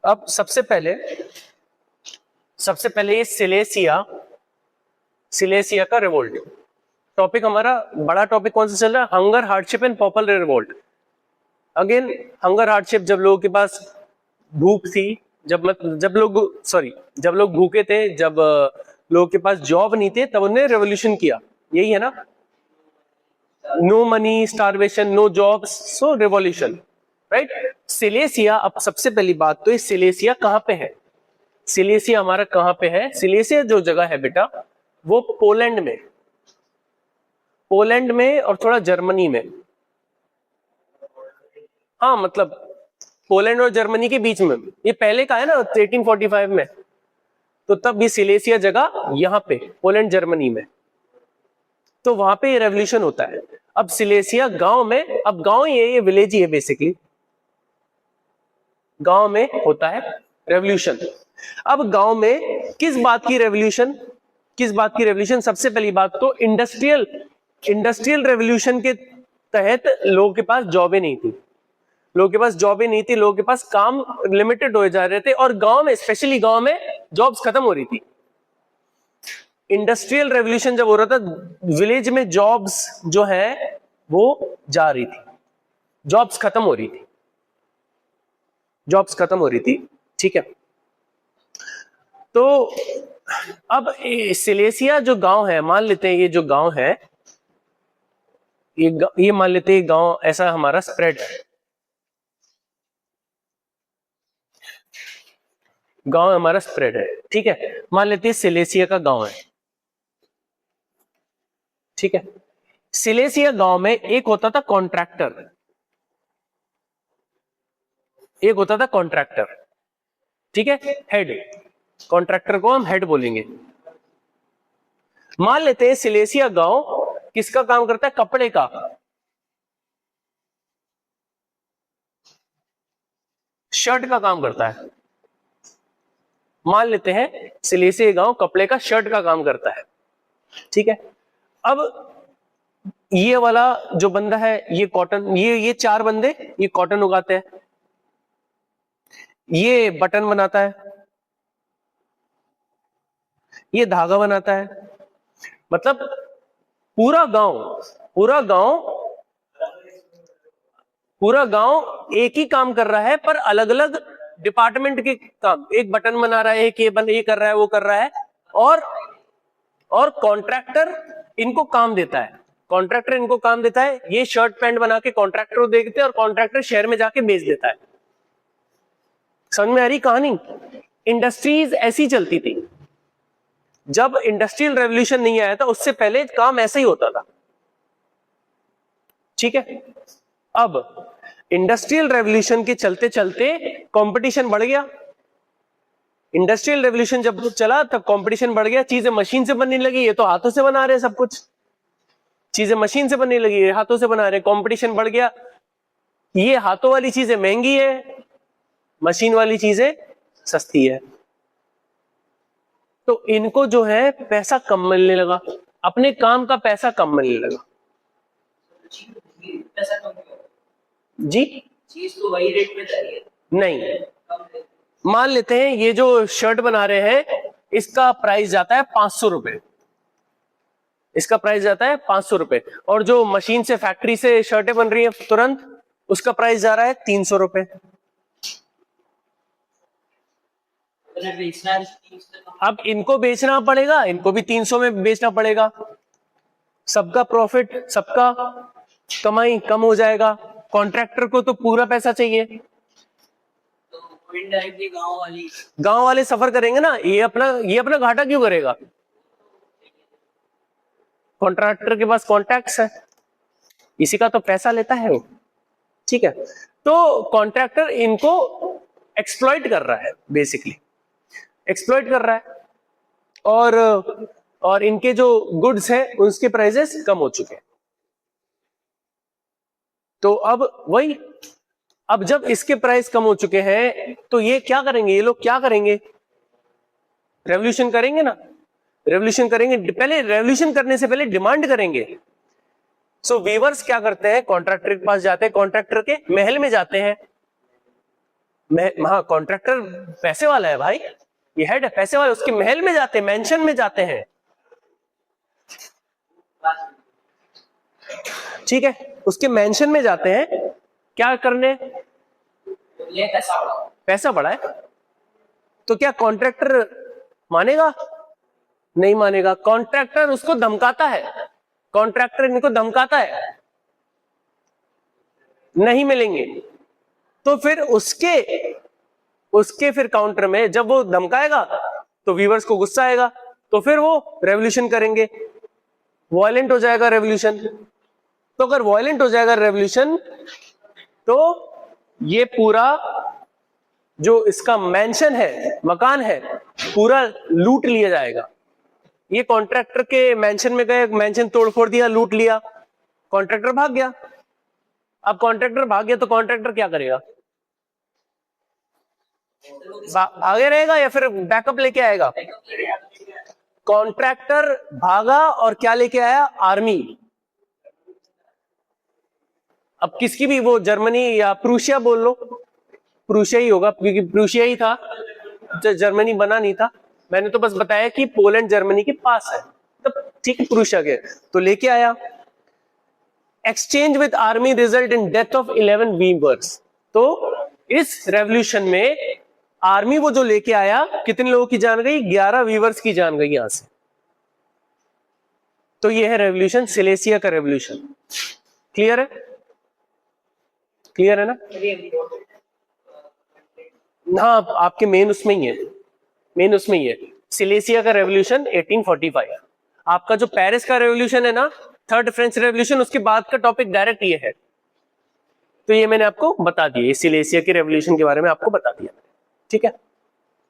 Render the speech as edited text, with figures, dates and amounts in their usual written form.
अब सबसे पहले ये सिलेसिया का रिवोल्ट टॉपिक, हमारा बड़ा टॉपिक कौन सा चल रहा है? Hunger, hardship and popular revolt. Again hunger hardship, जब लोगों के पास भूख थी, जब लोग भूखे थे, जब लोगों के पास जॉब नहीं थे, तब उन्होंने रेवोल्यूशन किया, यही है ना? No money, starvation, no jobs, so revolution, right? Silesia, अब सबसे पहली बात तो ये सिलेसिया कहां पे है? सिलेसिया हमारा कहां पे है? सिलेसिया जो जगह है बेटा, वो पोलैंड में और थोड़ा जर्मनी में। हाँ, मतलब पोलैंड और जर्मनी के बीच में। ये पहले का है ना 1845 में, तो तब ये सिलेसिया जगह यहां पे पोलैंड जर्मनी में, तो वहां पे ये रेवोल्यूशन होता है। अब सिलेसिया गांव में, अब गांव ही है, ये विलेज ही है बेसिकली, गांव में होता है रेवोल्यूशन। अब गांव में किस बात की रेवोल्यूशन? सबसे पहली बात तो इंडस्ट्रियल रेवोल्यूशन के तहत लोगों के पास जॉबें नहीं थी, लोगों के पास काम लिमिटेड हो जा रहे थे, और गांव में, स्पेशली गांव में जॉब्स खत्म हो रही थी। इंडस्ट्रियल रेवोल्यूशन जब हो रहा था, विलेज में जॉब्स जो है वो जा रही थी, जॉब्स खत्म हो रही थी, ठीक है? तो अब सिलेसिया जो गांव है, मान लेते हैं ये जो गांव है, ये मान लेते हैं गांव ऐसा हमारा स्प्रेड है, गांव हमारा स्प्रेड है, ठीक है? मान लेते हैं सिलेसिया का गांव है, ठीक है? सिलेसिया गांव में एक होता था कॉन्ट्रैक्टर, ठीक है? हेड, कॉन्ट्रैक्टर को हम हेड बोलेंगे। मान लेते हैं सिलेसिया गांव किसका काम करता है? कपड़े का, शर्ट का काम करता है। मान लेते हैं सिलेसिया गांव कपड़े का, शर्ट का काम करता है, ठीक है? अब ये वाला जो बंदा है, ये कॉटन, ये 4 बंदे ये कॉटन उगाते हैं, ये बटन बनाता है, ये धागा बनाता है। मतलब पूरा गांव एक ही काम कर रहा है, पर अलग अलग डिपार्टमेंट के काम, एक बटन बना रहा है, एक ये कर रहा है, वो कर रहा है, और कॉन्ट्रैक्टर इनको काम देता है। ये शर्ट पैंट बना के कॉन्ट्रैक्टर को देते हैं, और कॉन्ट्रैक्टर शहर में जाके बेच देता है। समझ में आ रही कहानी? इंडस्ट्रीज ऐसी चलती थी। जब इंडस्ट्रियल रेवोल्यूशन नहीं आया था, उससे पहले काम ऐसा ही होता था, ठीक है? अब इंडस्ट्रियल रेवोल्यूशन के चलते चलते कंपटीशन बढ़ गया। इंडस्ट्रियल रेवोल्यूशन जब चला तब कंपटीशन बढ़ गया, चीजें मशीन से बनने लगी, ये तो हाथों से बना रहे हैं, सब कुछ चीजें मशीन से बनने लगी, हाथों से बना रहे, कंपटीशन बढ़ गया। ये हाथों वाली चीजें महंगी है, मशीन वाली चीजें सस्ती है, तो इनको जो है पैसा कम मिलने लगा, अपने काम का पैसा कम मिलने लगा। जी, चीज तो वही रेट में चाहिए नहीं। मान लेते हैं ये जो शर्ट बना रहे हैं, इसका प्राइस जाता है 500 रुपए, और जो मशीन से, फैक्ट्री से शर्टें बन रही है तुरंत, उसका प्राइस जा रहा है 300 रुपए। अब इनको बेचना पड़ेगा, इनको भी 300 में बेचना पड़ेगा, सबका प्रॉफिट, सबका कमाई कम हो जाएगा। कॉन्ट्रैक्टर को तो पूरा पैसा चाहिए, तो इनडायरेक्टली गांव वाले सफर करेंगे ना। ये अपना घाटा क्यों करेगा? कॉन्ट्रैक्टर के पास कॉन्टैक्ट्स है, इसी का तो पैसा लेता है वो, ठीक है? तो कॉन्ट्रैक्टर इनको एक्सप्लॉइट कर रहा है, बेसिकली एक्सप्लॉइट कर रहा है, और इनके जो गुड्स हैं उसके प्राइसेस कम हो चुके हैं। तो अब जब इसके प्राइस कम हो चुके हैं, तो ये क्या करेंगे? ये लोग क्या करेंगे? रेवोल्यूशन करेंगे ना, पहले रेवोल्यूशन करने से पहले डिमांड करेंगे। सो वीवर्स क्या करते हैं? कॉन्ट्रैक्टर के पास जाते हैं, कॉन्ट्रैक्टर के महल में जाते हैं, हाँ, कॉन्ट्रैक्टर पैसे वाला है भाई, ये हेड है पैसे वाला, उसके महल में जाते हैं, मेंशन में जाते हैं, ठीक है, उसके मेंशन में जाते हैं क्या करने, ये पैसा बड़ा है। तो क्या कॉन्ट्रैक्टर मानेगा? नहीं मानेगा। कॉन्ट्रैक्टर उसको धमकाता है, कॉन्ट्रैक्टर इनको धमकाता है, नहीं मिलेंगे। तो फिर उसके फिर काउंटर में जब वो धमकाएगा तो व्यूअर्स को गुस्सा आएगा, तो फिर वो रेवोल्यूशन करेंगे, वायलेंट हो जाएगा रेवोल्यूशन। तो अगर वायलेंट हो जाएगा रेवोल्यूशन तो ये पूरा जो इसका मेंशन है, मकान है, पूरा लूट लिया जाएगा। ये कॉन्ट्रैक्टर के मेंशन में गए, मेंशन तोड़फोड़ दिया, लूट लिया, कॉन्ट्रैक्टर भाग गया। अब कॉन्ट्रैक्टर भाग गया तो कॉन्ट्रैक्टर क्या करेगा? आगे रहेगा या फिर बैकअप लेके आएगा? कॉन्ट्रैक्टर भागा और क्या लेके आया? आर्मी। अब किसकी भी, वो जर्मनी या प्रूशिया बोल लो, प्रूशिया ही होगा क्योंकि प्रूशिया ही था, जर्मनी बना नहीं था। मैंने तो बस बताया कि पोलैंड जर्मनी के पास है, तो ठीक है, प्रूशिया के तो लेके आया। Exchange with army result in death of 11 weavers. तो इस रेवोल्यूशन में आर्मी वो जो लेके आया, कितने लोगों की जान गई? 11 वीवर्स की जान गई यहां से। तो ये है रेवोल्यूशन, सिलेसिया का रेवोल्यूशन। क्लियर है? क्लियर है ना? हाँ, आपके मेन उसमें ही है, मेन उसमें ही है। सिलेसिया का रेवोल्यूशन 1845। आपका जो पेरिस का रेवोल्यूशन है ना, थर्ड फ्रेंच रेवोल्यूशन, उसके बाद का टॉपिक डायरेक्ट ये है। तो ये मैंने आपको बता दिया, सिलेसिया के रेवोल्यूशन के बारे में आपको बता दिया, ठीक है।